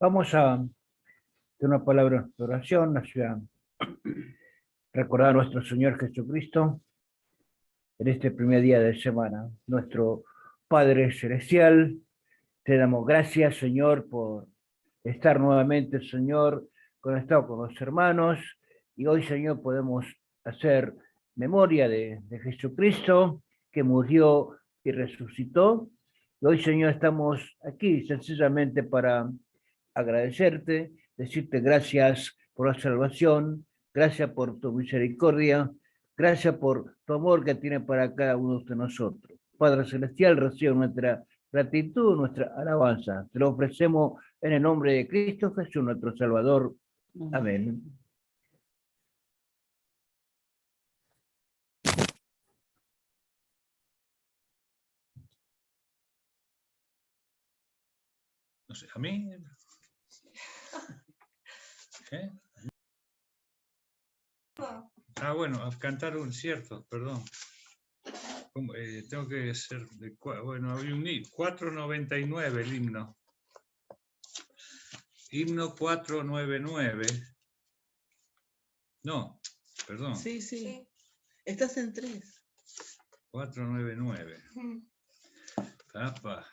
Vamos a hacer una palabra de oración hacia recordar a nuestro Señor Jesucristo en este primer día de semana. Nuestro Padre Celestial, te damos gracias, Señor, por estar nuevamente, Señor, conectado con los hermanos. Y hoy, Señor, podemos hacer memoria de Jesucristo, que murió y resucitó. Y hoy, Señor, estamos aquí sencillamente para agradecerte, decirte gracias por la salvación, gracias por tu misericordia, gracias por tu amor que tiene para cada uno de nosotros. Padre Celestial, recibe nuestra gratitud, nuestra alabanza. Te lo ofrecemos en el nombre de Cristo Jesús, nuestro Salvador. Amén. No sé, a mí. ¿Eh? Bueno, a cantar un cierto, perdón. Tengo que ser de, bueno, había un 499 el himno. Himno 499. No, perdón. Sí. Estás en 3. 499. Apa,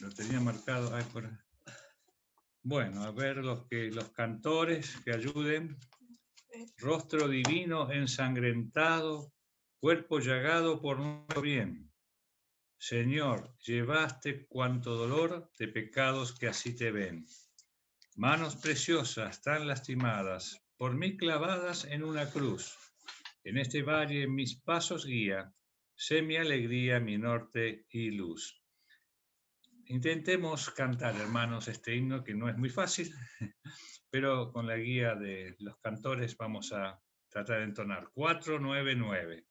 lo tenía marcado. Ay, por... Bueno, a ver los cantores que ayuden. Rostro divino ensangrentado, cuerpo llagado por nuestro bien. Señor, llevaste cuanto dolor de pecados que así te ven. Manos preciosas tan lastimadas, por mí clavadas en una cruz. En este valle mis pasos guía, sé mi alegría, mi norte y luz. Intentemos cantar, hermanos, este himno que no es muy fácil, pero con la guía de los cantores vamos a tratar de entonar. 499.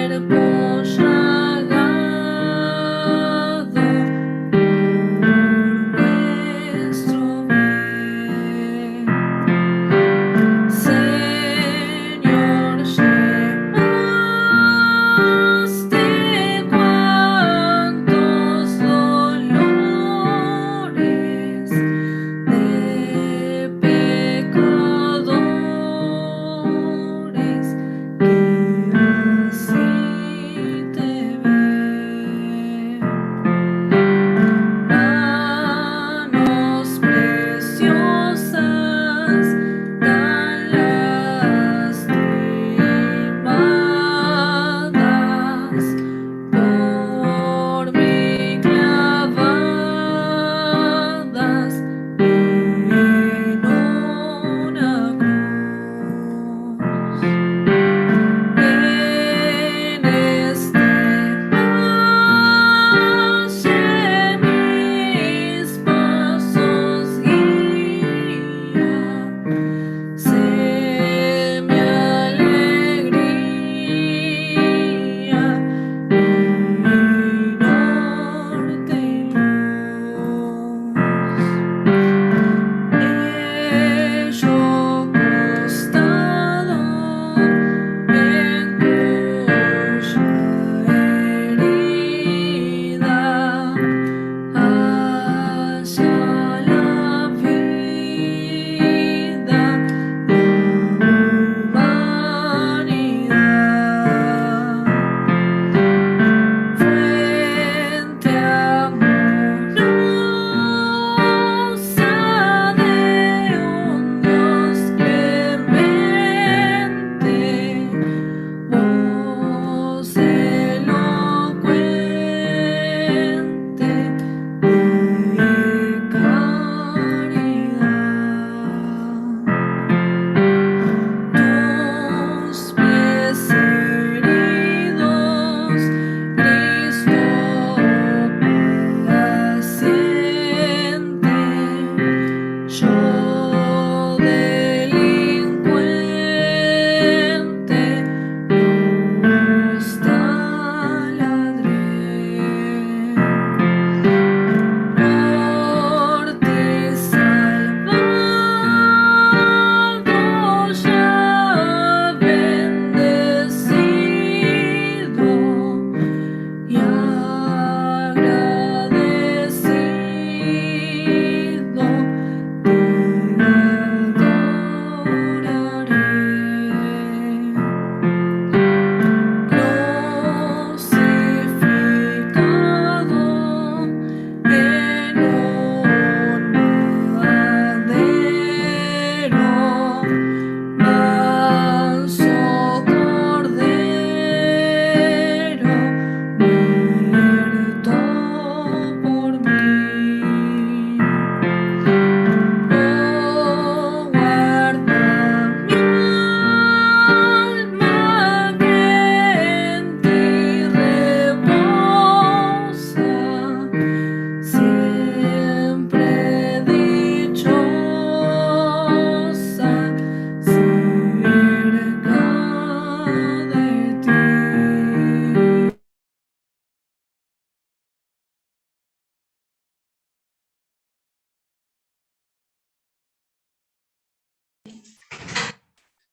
Cuerpo llagado por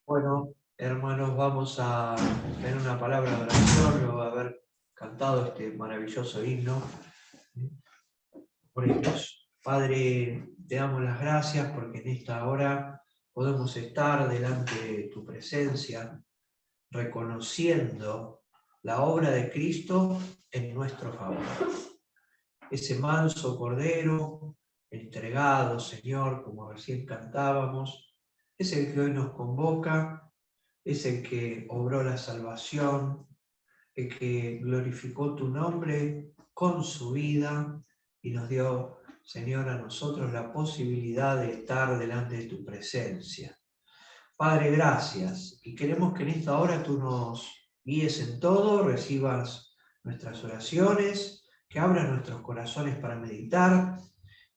Bueno, hermanos, vamos a tener una palabra de oración luego de haber cantado este maravilloso himno. Por ellos. Padre, te damos las gracias porque en esta hora podemos estar delante de tu presencia, reconociendo la obra de Cristo en nuestro favor. Ese manso Cordero, entregado, Señor, como recién cantábamos, es el que hoy nos convoca, es el que obró la salvación, el que glorificó tu nombre con su vida y nos dio, Señor, a nosotros la posibilidad de estar delante de tu presencia. Padre, gracias. Y queremos que en esta hora tú nos guíes en todo, recibas nuestras oraciones, que abras nuestros corazones para meditar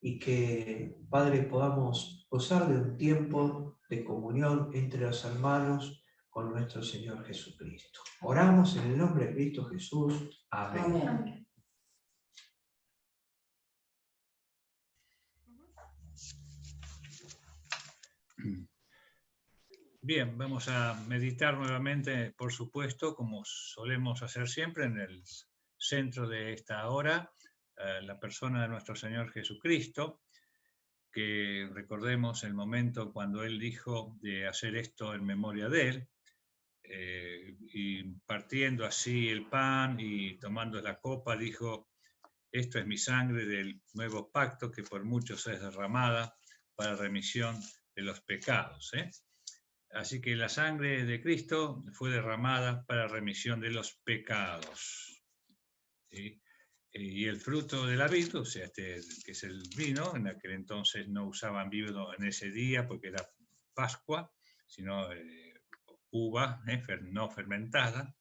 y que, Padre, podamos gozar de un tiempo de comunión entre los hermanos con nuestro Señor Jesucristo. Oramos en el nombre de Cristo Jesús. Amén. Amén. Bien, vamos a meditar nuevamente, por supuesto, como solemos hacer siempre, en el centro de esta hora, la persona de nuestro Señor Jesucristo, que recordemos el momento cuando Él dijo de hacer esto en memoria de Él, y partiendo así el pan y tomando la copa, dijo: esto es mi sangre del nuevo pacto que por muchos es derramada para remisión de los pecados. Así que la sangre de Cristo fue derramada para remisión de los pecados. ¿Sí? Y el fruto de la vid, o sea, que es el vino, en aquel entonces no usaban vino en ese día porque era Pascua, sino uva no fermentada,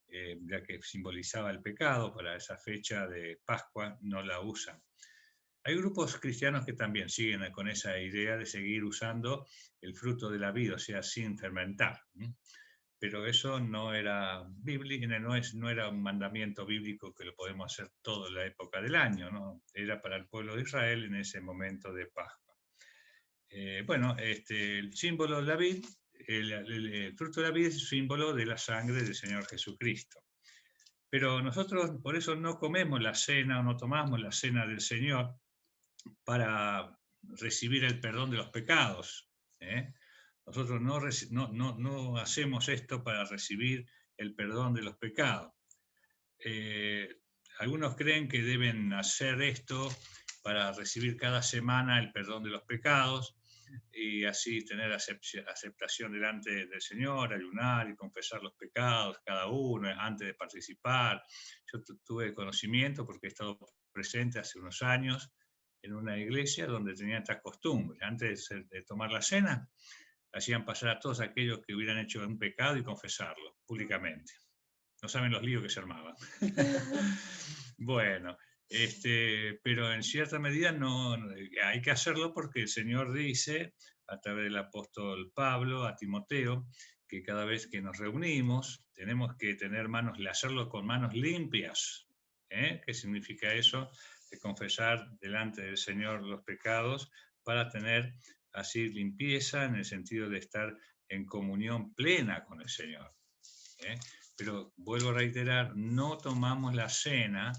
ya que simbolizaba el pecado. Para esa fecha de Pascua no la usan. Hay grupos cristianos que también siguen con esa idea de seguir usando el fruto de la vid, o sea, sin fermentar. Pero eso no era bíblico, no era un mandamiento bíblico que lo podemos hacer toda la época del año, ¿no? Era para el pueblo de Israel en ese momento de Pascua. El símbolo de la vid, el fruto de la vid es símbolo de la sangre del Señor Jesucristo. Pero nosotros por eso no comemos la cena o no tomamos la cena del Señor para recibir el perdón de los pecados. Nosotros no hacemos esto para recibir el perdón de los pecados. Algunos creen que deben hacer esto para recibir cada semana el perdón de los pecados y así tener aceptación delante del Señor, ayunar y confesar los pecados cada uno antes de participar. Yo tuve conocimiento porque he estado presente hace unos años en una iglesia donde tenían esta costumbre. Antes de tomar la cena, hacían pasar a todos aquellos que hubieran hecho un pecado y confesarlo públicamente. No saben los líos que se armaban. Bueno, pero en cierta medida no hay que hacerlo porque el Señor dice, a través del apóstol Pablo a Timoteo, que cada vez que nos reunimos tenemos que hacerlo con manos limpias. ¿Qué significa eso? De confesar delante del Señor los pecados para tener así limpieza en el sentido de estar en comunión plena con el Señor. Pero vuelvo a reiterar, no tomamos la cena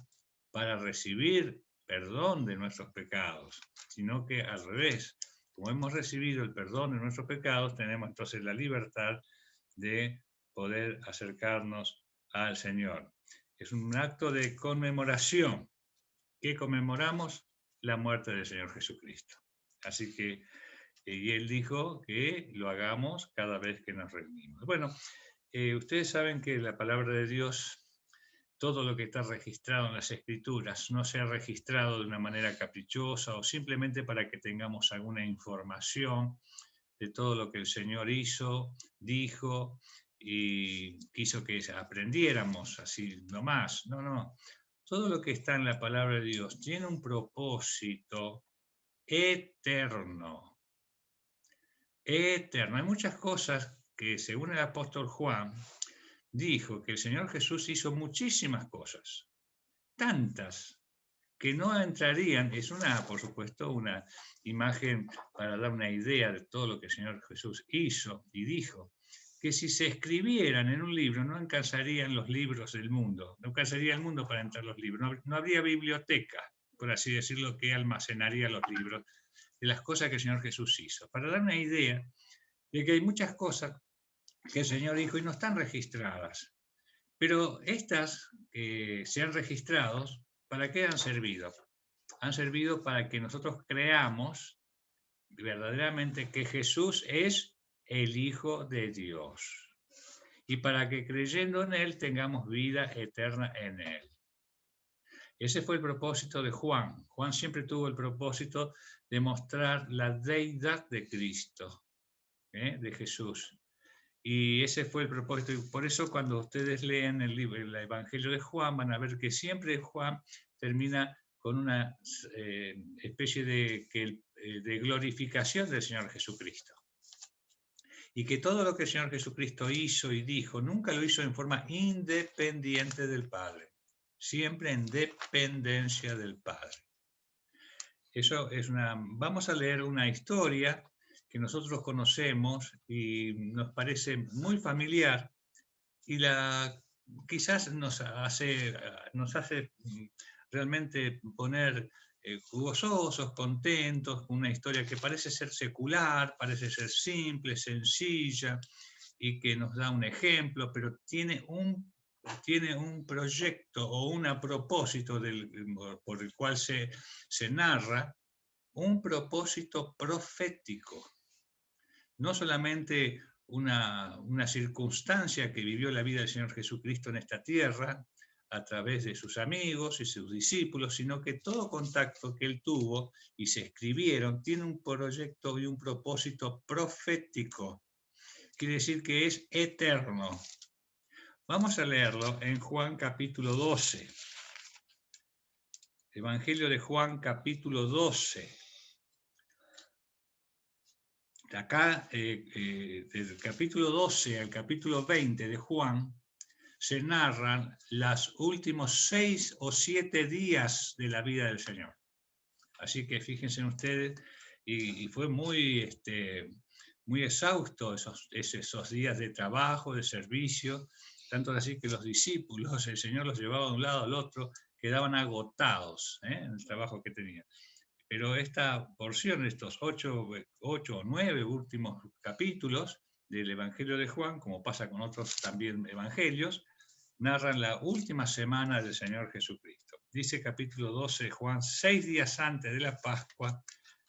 para recibir perdón de nuestros pecados, sino que al revés, como hemos recibido el perdón de nuestros pecados, tenemos entonces la libertad de poder acercarnos al Señor. Es un acto de conmemoración. ¿Qué conmemoramos? La muerte del Señor Jesucristo. Así que, y Él dijo que lo hagamos cada vez que nos reunimos. Bueno, ustedes saben que la palabra de Dios, todo lo que está registrado en las Escrituras, no se ha registrado de una manera caprichosa o simplemente para que tengamos alguna información de todo lo que el Señor hizo, dijo y quiso que aprendiéramos así nomás. No. Todo lo que está en la palabra de Dios tiene un propósito eterno. Eterno. Hay muchas cosas que, según el apóstol Juan, dijo que el Señor Jesús hizo muchísimas cosas, tantas, que no entrarían, es por supuesto, una imagen para dar una idea de todo lo que el Señor Jesús hizo y dijo, que si se escribieran en un libro no alcanzarían los libros del mundo, no alcanzaría el mundo para entrar los libros, no habría biblioteca, por así decirlo, que almacenaría los libros de las cosas que el Señor Jesús hizo. Para dar una idea de que hay muchas cosas que el Señor dijo y no están registradas, pero estas que se han registrado, ¿para qué han servido? Han servido para que nosotros creamos verdaderamente que Jesús es el Hijo de Dios y para que creyendo en Él tengamos vida eterna en Él. Ese fue el propósito de Juan. Juan siempre tuvo el propósito de mostrar la deidad de Cristo, de Jesús. Y ese fue el propósito. Y por eso cuando ustedes leen el libro, el Evangelio de Juan, van a ver que siempre Juan termina con una especie de glorificación del Señor Jesucristo. Y que todo lo que el Señor Jesucristo hizo y dijo, nunca lo hizo en forma independiente del Padre, siempre en dependencia del Padre. Eso es vamos a leer una historia que nosotros conocemos y nos parece muy familiar y quizás nos hace realmente poner gozosos, contentos, una historia que parece ser secular, parece ser simple, sencilla y que nos da un ejemplo, pero tiene un proyecto o un propósito por el cual se narra, un propósito profético. No solamente una circunstancia que vivió la vida del Señor Jesucristo en esta tierra, a través de sus amigos y sus discípulos, sino que todo contacto que él tuvo y se escribieron tiene un proyecto y un propósito profético. Quiere decir que es eterno. Vamos a leerlo en Juan capítulo 12. Evangelio de Juan capítulo 12. Acá, del capítulo 12 al capítulo 20 de Juan, se narran los últimos 6 o 7 días de la vida del Señor. Así que fíjense ustedes, y fue muy exhausto esos días de trabajo, de servicio, tanto así que los discípulos, el Señor los llevaba de un lado al otro, quedaban agotados en el trabajo que tenían. Pero esta porción, estos 8 o 9 últimos capítulos del Evangelio de Juan, como pasa con otros también evangelios, narran la última semana del Señor Jesucristo. Dice capítulo 12 de Juan, 6 días antes de la Pascua,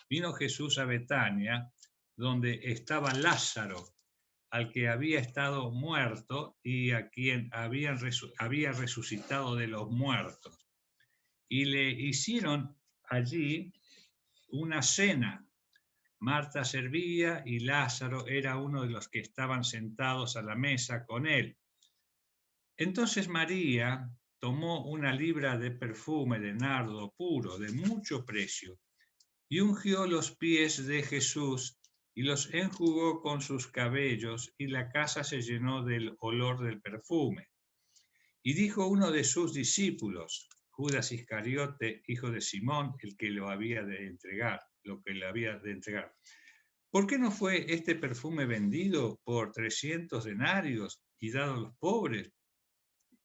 vino Jesús a Betania, donde estaba Lázaro, al que había estado muerto y a quien había resucitado de los muertos. Y le hicieron allí una cena. Marta servía y Lázaro era uno de los que estaban sentados a la mesa con él. Entonces María tomó una libra de perfume de nardo puro de mucho precio y ungió los pies de Jesús y los enjugó con sus cabellos y la casa se llenó del olor del perfume. Y dijo uno de sus discípulos, Judas Iscariote, hijo de Simón, el que lo había de entregar, ¿por qué no fue este perfume vendido por 300 denarios y dado a los pobres?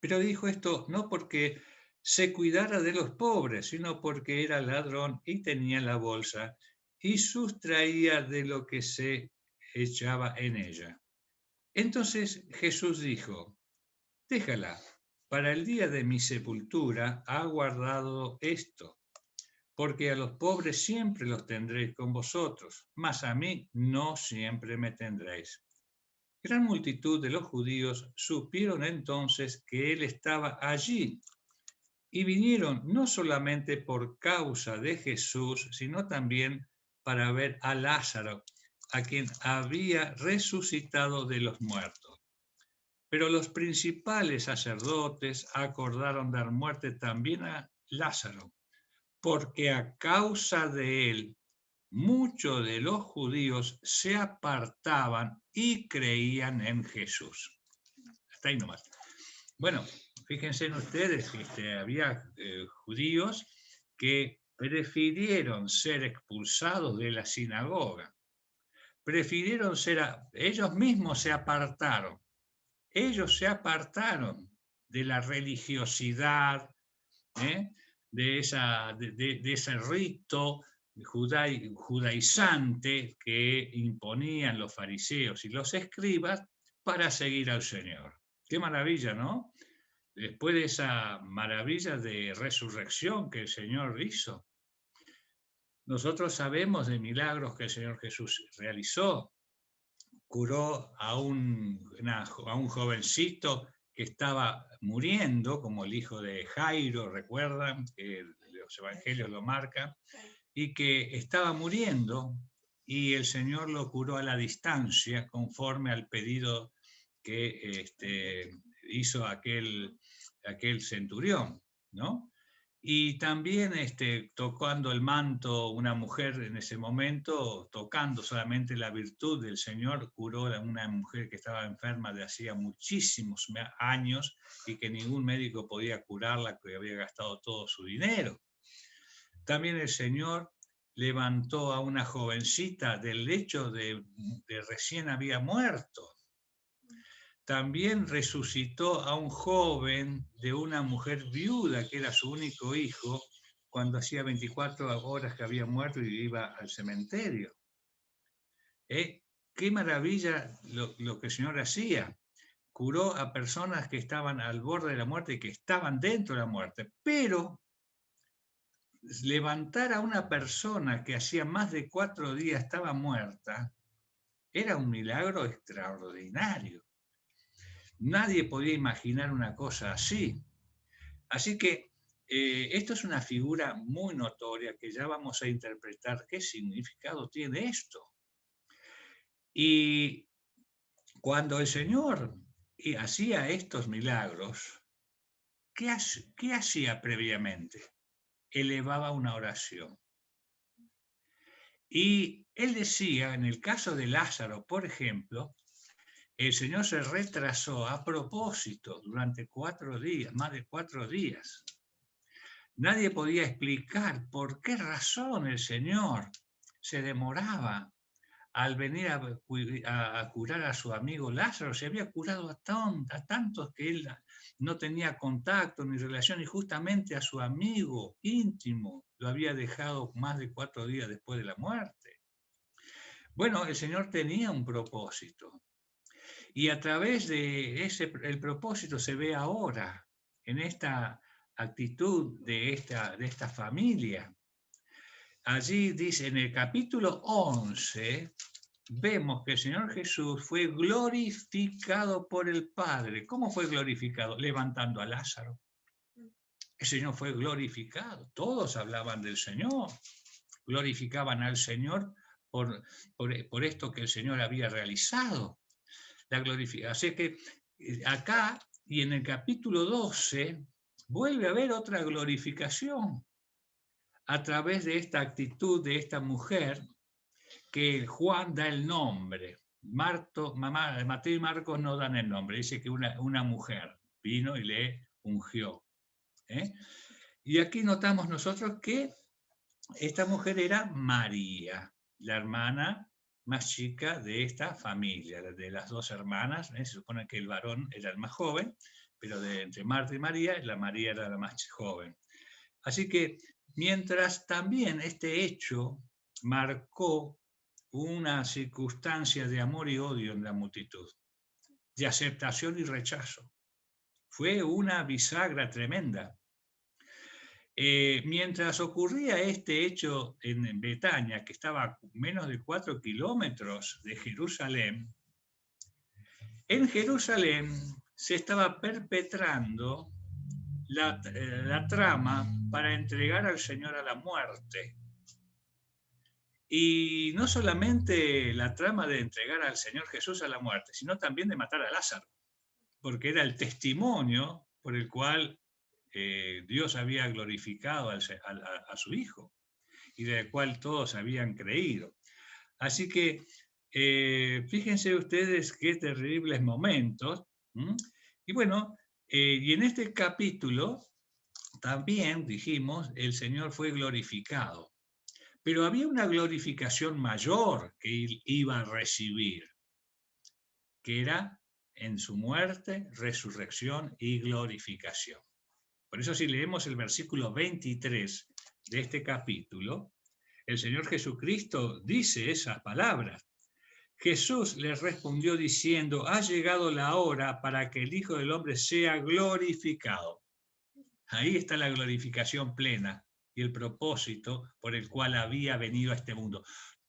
Pero dijo esto no porque se cuidara de los pobres, sino porque era ladrón y tenía la bolsa y sustraía de lo que se echaba en ella. Entonces Jesús dijo, déjala, para el día de mi sepultura ha guardado esto, porque a los pobres siempre los tendréis con vosotros, mas a mí no siempre me tendréis. Gran multitud de los judíos supieron entonces que él estaba allí y vinieron no solamente por causa de Jesús, sino también para ver a Lázaro, a quien había resucitado de los muertos. Pero los principales sacerdotes acordaron dar muerte también a Lázaro, porque a causa de él muchos de los judíos se apartaban y creían en Jesús. Hasta ahí nomás. Bueno, fíjense en ustedes que había judíos que prefirieron ser expulsados de la sinagoga. Prefirieron ellos mismos se apartaron. Ellos se apartaron de la religiosidad, de ese rito judaizante que imponían los fariseos y los escribas para seguir al Señor. Qué maravilla, ¿no? Después de esa maravilla de resurrección que el Señor hizo, nosotros sabemos de milagros que el Señor Jesús realizó. Curó a un jovencito que estaba muriendo, como el hijo de Jairo, recuerdan, que los evangelios lo marcan, y que estaba muriendo, y el Señor lo curó a la distancia, conforme al pedido que hizo aquel centurión, ¿no? Y también tocando el manto, una mujer en ese momento, tocando solamente la virtud del Señor, curó a una mujer que estaba enferma de hacía muchísimos años y que ningún médico podía curarla, que había gastado todo su dinero. También el Señor levantó a una jovencita del lecho de recién había muerto. También resucitó a un joven de una mujer viuda, que era su único hijo, cuando hacía 24 horas que había muerto y iba al cementerio. Qué maravilla lo que el Señor hacía. Curó a personas que estaban al borde de la muerte y que estaban dentro de la muerte. Pero levantar a una persona que hacía más de 4 días estaba muerta era un milagro extraordinario. Nadie podía imaginar una cosa así. Así que esto es una figura muy notoria que ya vamos a interpretar qué significado tiene esto. Y cuando el Señor hacía estos milagros, ¿qué hacía previamente? Elevaba una oración. Y él decía, en el caso de Lázaro, por ejemplo, el Señor se retrasó a propósito durante 4 días, más de 4 días. Nadie podía explicar por qué razón el Señor se demoraba al venir a curar a su amigo Lázaro. Se había curado a tantos que él no tenía contacto ni relación, y justamente a su amigo íntimo lo había dejado más de 4 días después de la muerte. Bueno, el Señor tenía un propósito. Y a través de el propósito se ve ahora, en esta actitud de esta familia. Allí dice, en el capítulo 11, vemos que el Señor Jesús fue glorificado por el Padre. ¿Cómo fue glorificado? Levantando a Lázaro. El Señor fue glorificado. Todos hablaban del Señor. Glorificaban al Señor por esto que el Señor había realizado. La glorificación. Así que acá y en el capítulo 12 vuelve a haber otra glorificación a través de esta actitud de esta mujer que Juan da el nombre. Mateo y Marcos no dan el nombre, dice que una mujer vino y le ungió. Y aquí notamos nosotros que esta mujer era María, la hermana más chica de esta familia, de las 2 hermanas. Se supone que el varón era el más joven, pero entre Marta y María, la María era la más joven. Así que mientras también este hecho marcó una circunstancia de amor y odio en la multitud, de aceptación y rechazo. Fue una bisagra tremenda. Mientras ocurría este hecho en Betania, que estaba a menos de 4 kilómetros de Jerusalén, en Jerusalén se estaba perpetrando la trama para entregar al Señor a la muerte. Y no solamente la trama de entregar al Señor Jesús a la muerte, sino también de matar a Lázaro, porque era el testimonio por el cual Dios había glorificado a su Hijo y del cual todos habían creído. Así que fíjense ustedes qué terribles momentos. Y bueno, y en este capítulo también, dijimos, el Señor fue glorificado. Pero había una glorificación mayor que él iba a recibir, que era en su muerte, resurrección y glorificación. Por eso si leemos el versículo 23 de este capítulo, el Señor Jesucristo dice esas palabras. Jesús les respondió diciendo, ha llegado la hora para que el Hijo del Hombre sea glorificado. Ahí está la glorificación plena y el propósito por el cual había venido a este mundo.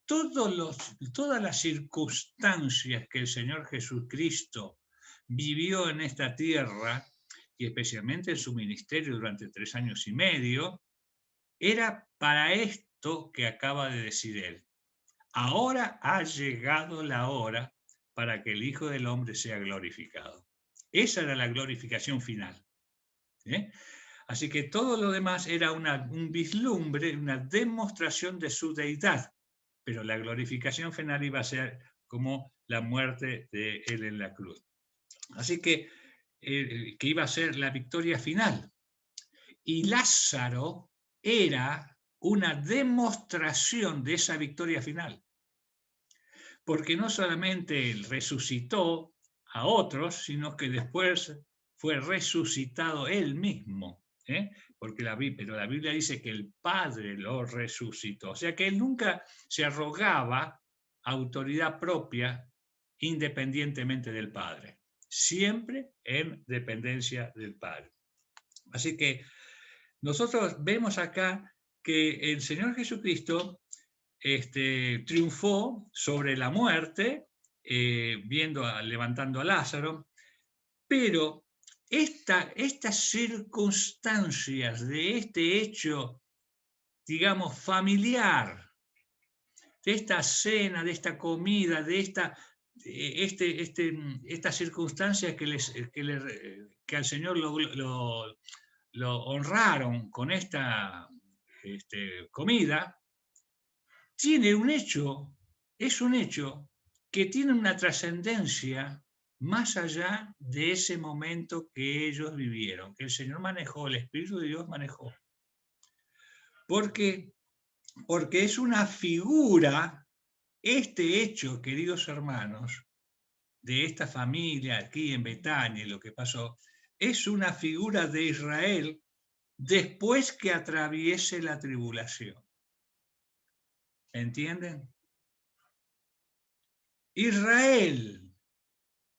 Todas las circunstancias que el Señor Jesucristo vivió en esta tierra, y especialmente en su ministerio durante 3 años y medio, era para esto que acaba de decir él. Ahora ha llegado la hora para que el Hijo del Hombre sea glorificado. Esa era la glorificación final. Así que todo lo demás era un vislumbre, una demostración de su deidad, pero la glorificación final iba a ser como la muerte de él en la cruz. Así que iba a ser la victoria final. Y Lázaro era una demostración de esa victoria final. Porque no solamente resucitó a otros, sino que después fue resucitado él mismo. Porque pero la Biblia dice que el Padre lo resucitó. O sea que él nunca se arrogaba autoridad propia independientemente del Padre. Siempre en dependencia del Padre. Así que nosotros vemos acá que el Señor Jesucristo triunfó sobre la muerte, levantando a Lázaro, pero estas circunstancias de este hecho, digamos, familiar, de esta cena, de esta comida, de estas circunstancias que al Señor lo honraron con esta comida, es un hecho que tiene una trascendencia más allá de ese momento que ellos vivieron, que el Señor manejó, el Espíritu de Dios manejó. Porque es una figura, este hecho, queridos hermanos, de esta familia aquí en Betania, lo que pasó, es una figura de Israel después que atraviese la tribulación. ¿Entienden? Israel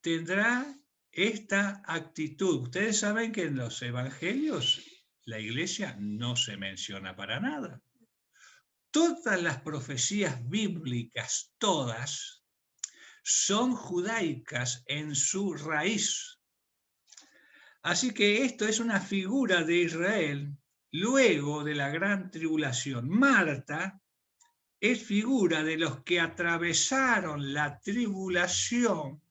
tendrá esta actitud. Ustedes saben que en los evangelios la iglesia no se menciona para nada. Todas las profecías bíblicas, todas, son judaicas en su raíz. Así que esto es una figura de Israel luego de la gran tribulación. Marta es figura de los que atravesaron la tribulación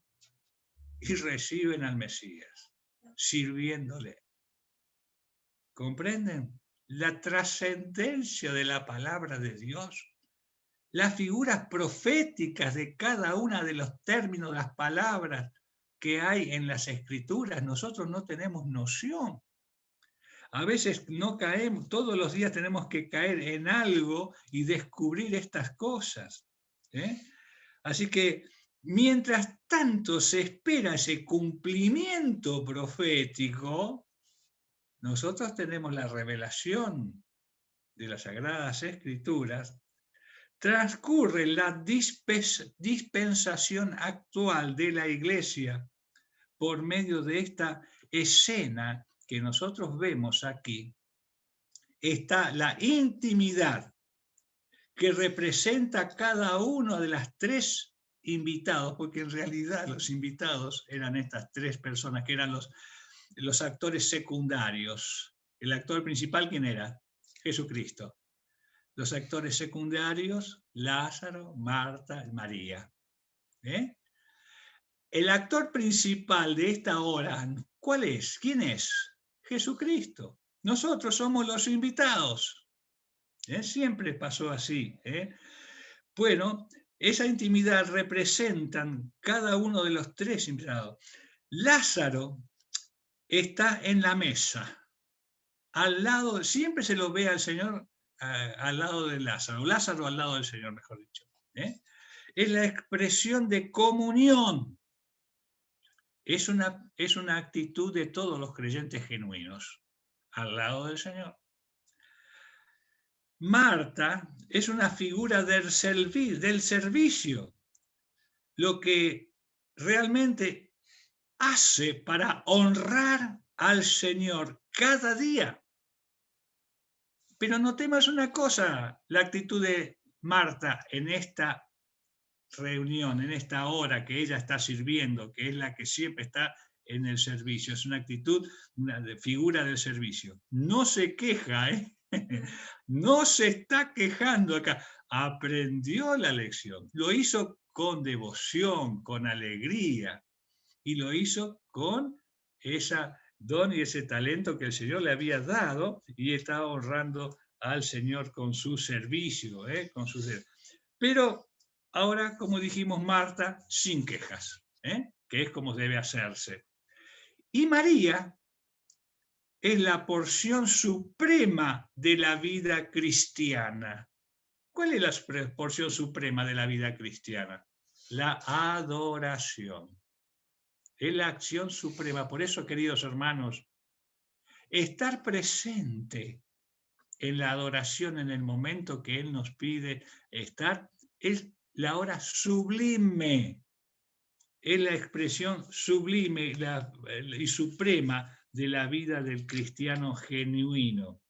y reciben al Mesías, sirviéndole. ¿Comprenden? La trascendencia de la palabra de Dios, las figuras proféticas de cada una de los términos, las palabras que hay en las Escrituras, nosotros no tenemos noción. A veces no caemos, todos los días tenemos que caer en algo y descubrir estas cosas. Así que mientras tanto se espera ese cumplimiento profético, nosotros tenemos la revelación de las Sagradas Escrituras, transcurre la dispensación actual de la Iglesia por medio de esta escena que nosotros vemos aquí. Está la intimidad que representa cada uno de las 3 invitados, porque en realidad los invitados eran estas 3 personas que eran los actores secundarios. El actor principal, ¿quién era? Jesucristo. Los actores secundarios, Lázaro, Marta y María. El actor principal de esta hora, ¿cuál es? ¿Quién es? Jesucristo. Nosotros somos los invitados. Siempre pasó así. Bueno, esa intimidad representan cada uno de los 3 invitados. Lázaro está en la mesa. al lado, siempre se lo ve al Señor al lado de Lázaro, Lázaro al lado del Señor, mejor dicho. Es la expresión de comunión. Es una actitud de todos los creyentes genuinos, al lado del Señor. Marta es una figura del servicio, lo que realmente hace para honrar al Señor cada día. Pero notemos una cosa, la actitud de Marta en esta reunión, en esta hora que ella está sirviendo, que es la que siempre está en el servicio, es una actitud, una figura del servicio. No se queja, no se está quejando acá, aprendió la lección, lo hizo con devoción, con alegría, y lo hizo con esa don y ese talento que el Señor le había dado, y estaba honrando al Señor con su servicio, Pero ahora, como dijimos, Marta, sin quejas, que es como debe hacerse. Y María es la porción suprema de la vida cristiana. ¿Cuál es la porción suprema de la vida cristiana? La adoración. Es la acción suprema. Por eso, queridos hermanos, estar presente en la adoración en el momento que Él nos pide estar es la hora sublime. Es la expresión sublime y suprema de la vida del cristiano genuino.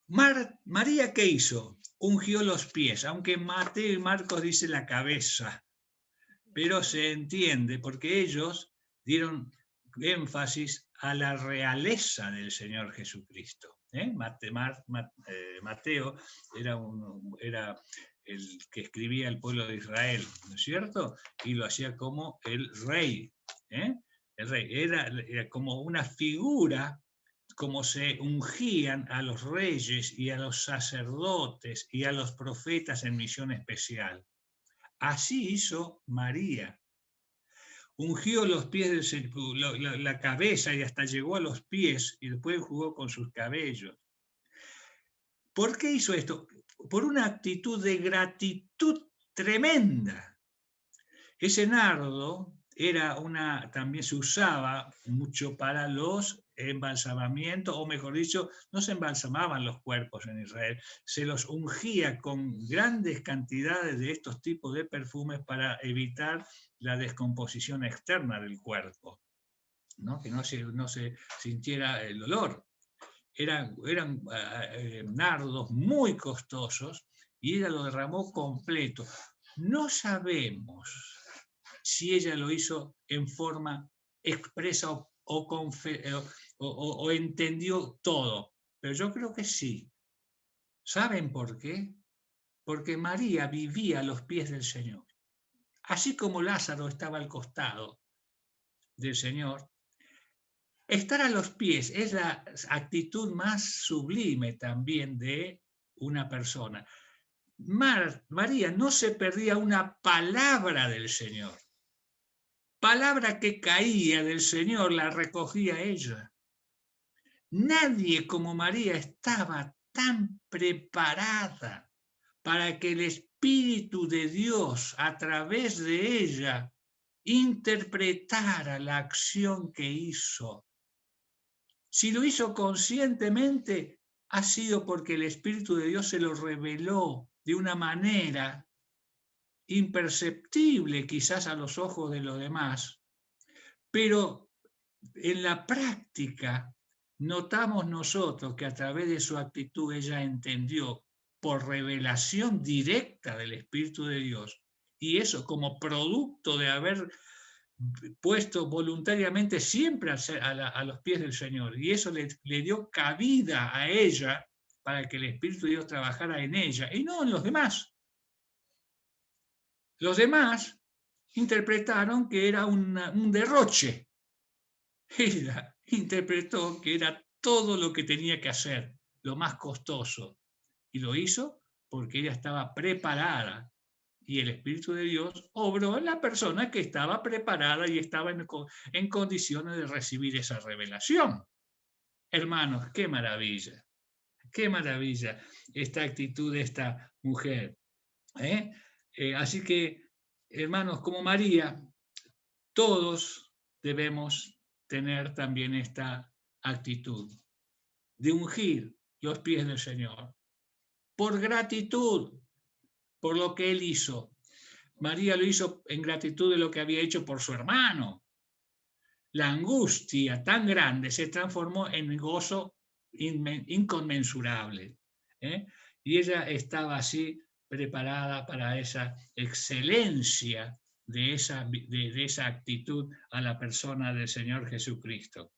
María, ¿qué hizo? Ungió los pies, aunque Mateo y Marcos dice la cabeza, pero se entiende porque ellos dieron énfasis a la realeza del Señor Jesucristo. Mateo era el que escribía el pueblo de Israel, ¿no es cierto? Y lo hacía como el rey. El rey era como una figura, como se ungían a los reyes y a los sacerdotes y a los profetas en misión especial. Así hizo María. Ungió los pies, la cabeza y hasta llegó a los pies y después jugó con sus cabellos. ¿Por qué hizo esto? Por una actitud de gratitud tremenda. Ese nardo también se usaba mucho para los embalsamamientos, o mejor dicho, no se embalsamaban los cuerpos en Israel, se los ungía con grandes cantidades de estos tipos de perfumes para evitar la descomposición externa del cuerpo, ¿no? Que no se sintiera el olor. Eran nardos muy costosos y ella lo derramó completo. No sabemos si ella lo hizo en forma expresa o entendió todo, pero yo creo que sí. ¿Saben por qué? Porque María vivía a los pies del Señor. Así como Lázaro estaba al costado del Señor, estar a los pies es la actitud más sublime también de una persona. María no se perdía una palabra del Señor. Palabra que caía del Señor la recogía ella. Nadie como María estaba tan preparada para que el Espíritu de Dios a través de ella interpretara la acción que hizo. Si lo hizo conscientemente, ha sido porque el Espíritu de Dios se lo reveló de una manera imperceptible quizás a los ojos de los demás, pero en la práctica notamos nosotros que a través de su actitud ella entendió por revelación directa del Espíritu de Dios, y eso como producto de haber puesto voluntariamente siempre a los pies del Señor, y eso le dio cabida a ella para que el Espíritu de Dios trabajara en ella y no en los demás. Los demás interpretaron que era un derroche. Ella interpretó que era todo lo que tenía que hacer, lo más costoso, y lo hizo porque ella estaba preparada, y el Espíritu de Dios obró en la persona que estaba preparada y estaba en condiciones de recibir esa revelación. Hermanos, qué maravilla esta actitud de esta mujer. Así que, hermanos, como María, todos debemos tener también esta actitud de ungir los pies del Señor por gratitud, por lo que Él hizo. María lo hizo en gratitud de lo que había hecho por su hermano. La angustia tan grande se transformó en gozo inconmensurable. Y ella estaba así preparada para esa excelencia de esa actitud a la persona del Señor Jesucristo.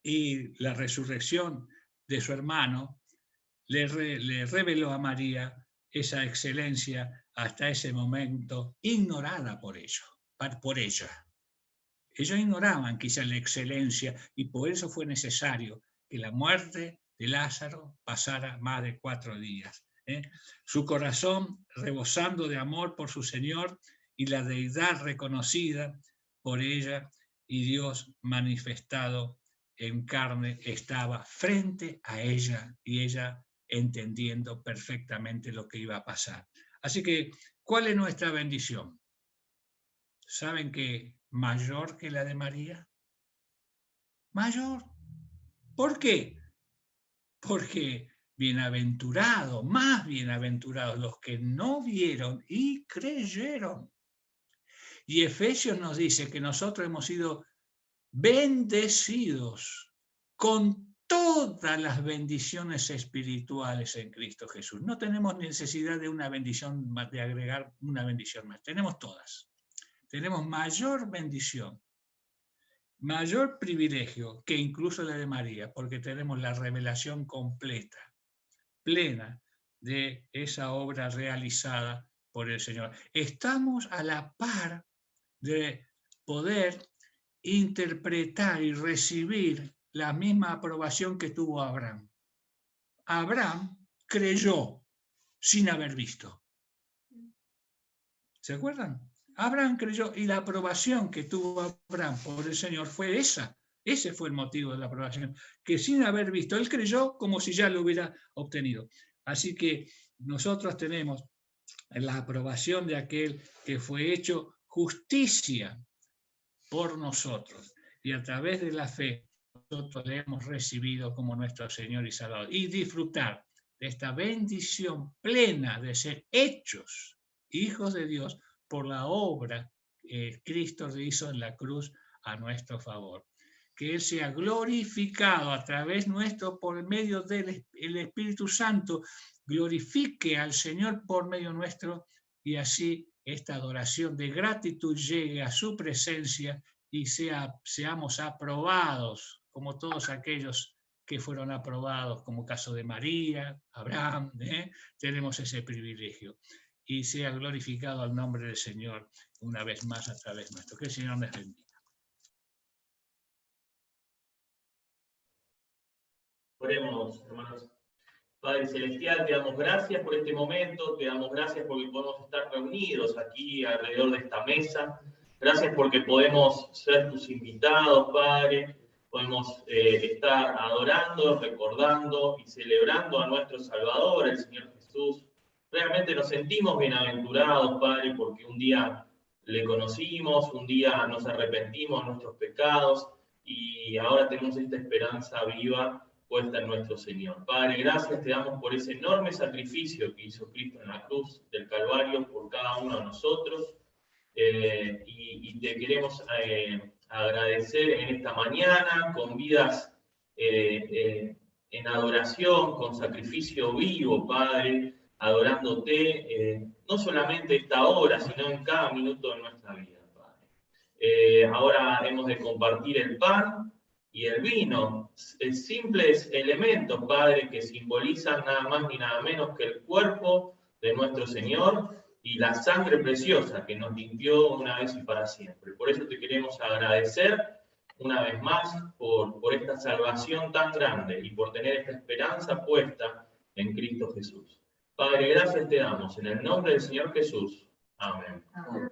Y la resurrección de su hermano le reveló a María esa excelencia hasta ese momento ignorada por ella. Ellos ignoraban quizá la excelencia y por eso fue necesario que la muerte de Lázaro pasara más de 4 días. Su corazón rebosando de amor por su Señor y la deidad reconocida por ella y Dios manifestado en carne estaba frente a ella y ella entendiendo perfectamente lo que iba a pasar. Así que, ¿cuál es nuestra bendición? ¿Saben que mayor que la de María? Mayor. ¿Por qué? Porque bienaventurados, más bienaventurados los que no vieron y creyeron. Y Efesios nos dice que nosotros hemos sido bendecidos con todas las bendiciones espirituales en Cristo Jesús. No tenemos necesidad de una bendición más, de agregar una bendición más. Tenemos todas. Tenemos mayor bendición, mayor privilegio que incluso la de María, porque tenemos la revelación completa, plena de esa obra realizada por el Señor. Estamos a la par de poder interpretar y recibir la misma aprobación que tuvo Abraham. Abraham creyó sin haber visto. ¿Se acuerdan? Abraham creyó y la aprobación que tuvo Abraham por el Señor fue esa. Ese fue el motivo de la aprobación, que sin haber visto, él creyó como si ya lo hubiera obtenido. Así que nosotros tenemos la aprobación de aquel que fue hecho justicia por nosotros. Y a través de la fe, nosotros le hemos recibido como nuestro Señor y Salvador. Y disfrutar de esta bendición plena de ser hechos hijos de Dios por la obra que Cristo hizo en la cruz a nuestro favor. Que Él sea glorificado a través nuestro por medio del Espíritu Santo, glorifique al Señor por medio nuestro y así esta adoración de gratitud llegue a su presencia y seamos aprobados como todos aquellos que fueron aprobados, como caso de María, Abraham, tenemos ese privilegio. Y sea glorificado el nombre del Señor una vez más a través nuestro. Que el Señor nos bendiga. Oremos, hermanos. Padre Celestial, te damos gracias por este momento, te damos gracias porque podemos estar reunidos aquí alrededor de esta mesa. Gracias porque podemos ser tus invitados, Padre. Podemos estar adorando, recordando y celebrando a nuestro Salvador, el Señor Jesús. Realmente nos sentimos bienaventurados, Padre, porque un día le conocimos, un día nos arrepentimos de nuestros pecados y ahora tenemos esta esperanza viva puesta en nuestro Señor. Padre, gracias te damos por ese enorme sacrificio que hizo Cristo en la cruz del Calvario por cada uno de nosotros y te queremos agradecer en esta mañana con vidas en adoración, con sacrificio vivo, Padre, adorándote, no solamente esta hora, sino en cada minuto de nuestra vida, Padre. Ahora hemos de compartir el pan y el vino, simples elementos, Padre, que simbolizan nada más ni nada menos que el cuerpo de nuestro Señor y la sangre preciosa que nos limpió una vez y para siempre. Por eso te queremos agradecer una vez más por esta salvación tan grande y por tener esta esperanza puesta en Cristo Jesús. Padre, gracias te damos en el nombre del Señor Jesús. Amén. Amén.